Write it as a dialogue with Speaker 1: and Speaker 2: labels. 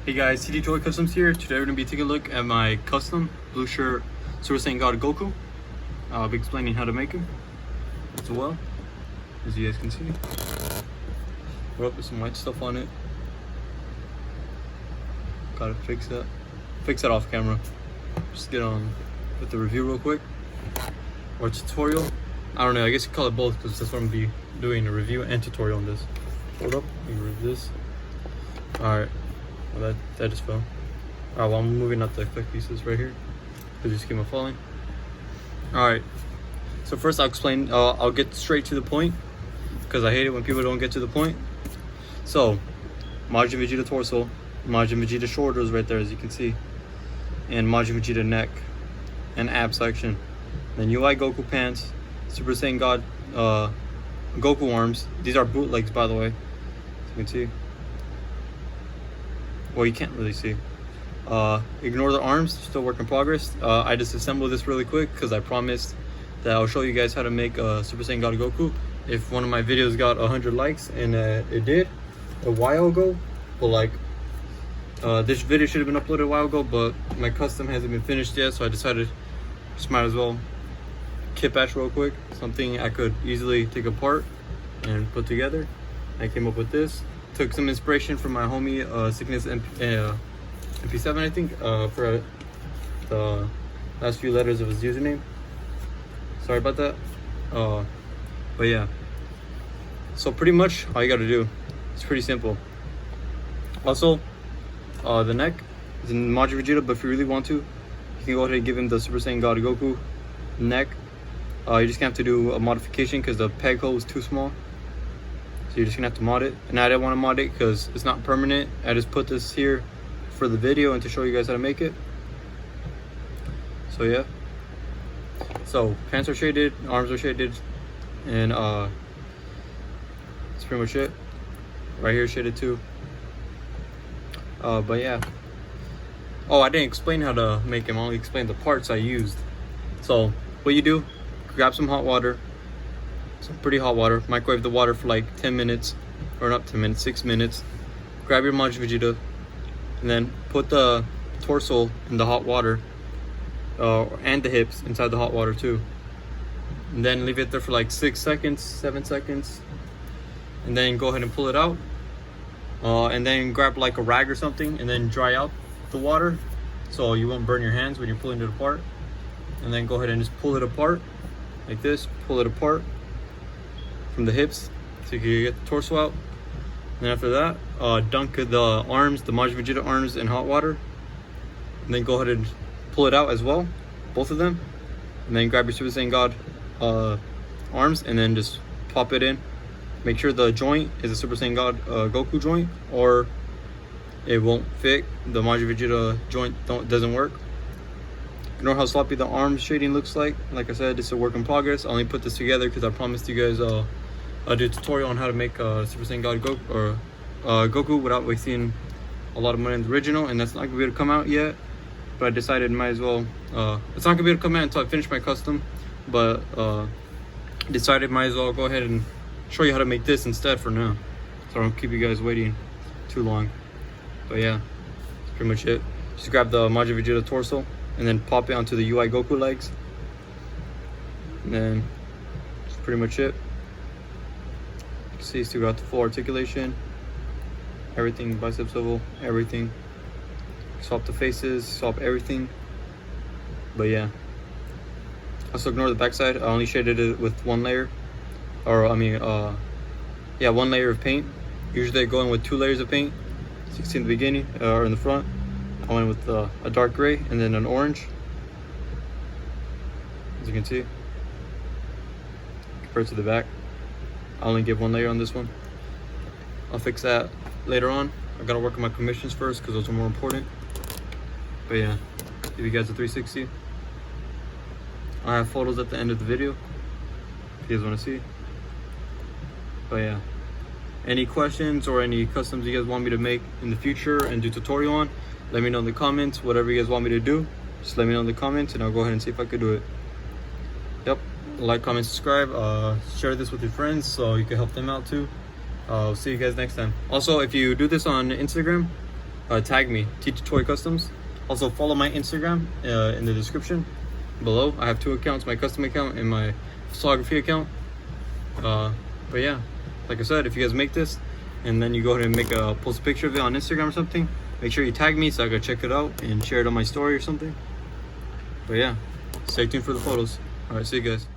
Speaker 1: Hey guys, CD Toy Customs here. Today we're going to be taking a look at my custom blue shirt Super Saiyan God Goku. I'll be explaining how to make him as well, as you guys can see. We're up with some white stuff on it. Gotta fix that off camera. Just get on with the review real quick, or tutorial. I don't know, I guess you call it both because that's what I'm going to be doing, a review and tutorial on this. Hold up, let me remove this. Alright. Well, that just fell. Alright, well, I'm moving out the effect pieces right here because just keep on falling. Alright, so first I'll explain, I'll get straight to the point because I hate it when people don't get to the point. So, Majin Vegeta torso, Majin Vegeta shoulders right there as you can see, and Majin Vegeta neck and ab section. Then UI Goku pants, Super Saiyan God Goku arms. These are bootlegs, by the way, as you can see. Well, you can't really see. Ignore the arms, still work in progress. I just assembled this really quick because I promised that I'll show you guys how to make Super Saiyan God Goku if one of my videos got 100 likes, and it did a while ago. But like, this video should have been uploaded a while ago, but my custom hasn't been finished yet, so I decided just might as well kit batch real quick, something I could easily take apart and put together. I came up with this. Took some inspiration from my homie Sickness MP7, I think, for the last few letters of his username. Sorry about that. But yeah, so pretty much all you gotta do, it's pretty simple. Also, the neck is in Majin Vegeta, but if you really want to, you can go ahead and give him the Super Saiyan God Goku neck. You're just gonna have to do a modification because the peg hole is too small. So you're just gonna have to mod it, and I didn't want to mod it because it's not permanent. I just put this here for the video and to show you guys how to make it. So yeah, so pants are shaded, arms are shaded, and that's pretty much it. Right here shaded too. But yeah, oh, I didn't explain how to make him. I only explained the parts I used. So what you do, grab some hot water, some pretty hot water, microwave the water for like 10 minutes, or not 10 minutes, 6 minutes. Grab your Majin Vegeta, and then put the torso in the hot water, and the hips inside the hot water too. And then leave it there for like 6 seconds, 7 seconds, and then go ahead and pull it out. And then grab like a rag or something, and then dry out the water so you won't burn your hands when you're pulling it apart. And then go ahead and just pull it apart like this, pull it apart from the hips so you can get the torso out. And then after that, dunk the arms, the Majin Vegeta arms in hot water, and then go ahead and pull it out as well, both of them. And then grab your Super Saiyan God arms and then just pop it in. Make sure the joint is a Super Saiyan God Goku joint, or it won't fit. The Majin Vegeta joint doesn't work. Ignore how sloppy the arm shading looks like. Like I said, it's a work in progress. I only put this together because I promised you guys I'll do a tutorial on how to make Super Saiyan God Goku, or Goku, without wasting a lot of money in the original, and that's not gonna be able to come out yet. But I decided might as well. It's not gonna be able to come out until I finish my custom, but decided might as well go ahead and show you how to make this instead for now, so I don't keep you guys waiting too long. But yeah, that's pretty much it. Just grab the Majin Vegeta torso and then pop it onto the UI Goku legs, and then that's pretty much it. You can see still got the full articulation, everything, bicep swivel, everything. Swap the faces, swap everything. But yeah, also ignore the backside. I only shaded it with one layer, or I mean yeah, one layer of paint. Usually I go in with 2 layers of paint. 16 in the beginning, or in the front. I went with a dark gray and then an orange, as you can see, compared to the back. I only give 1 layer on this one. I'll fix that later on. I gotta work on my commissions first because those are more important. But yeah, give you guys a 360. I have photos at the end of the video if you guys want to see. But yeah, any questions or any customs you guys want me to make in the future and do tutorial on, let me know in the comments. Whatever you guys want me to do, just let me know in the comments and I'll go ahead and see if I could do it. Yep, like, comment, subscribe, share this with your friends so you can help them out too. I'll see you guys next time. Also, if you do this on Instagram, tag me, Teach Toy Customs. Also follow my Instagram in the description below. I have 2 accounts, my custom account and my photography account. But yeah, like I said, if you guys make this and then you go ahead and post a picture of it on Instagram or something, make sure you tag me so I can check it out and share it on my story or something. But yeah, stay tuned for the photos. All right, see you guys.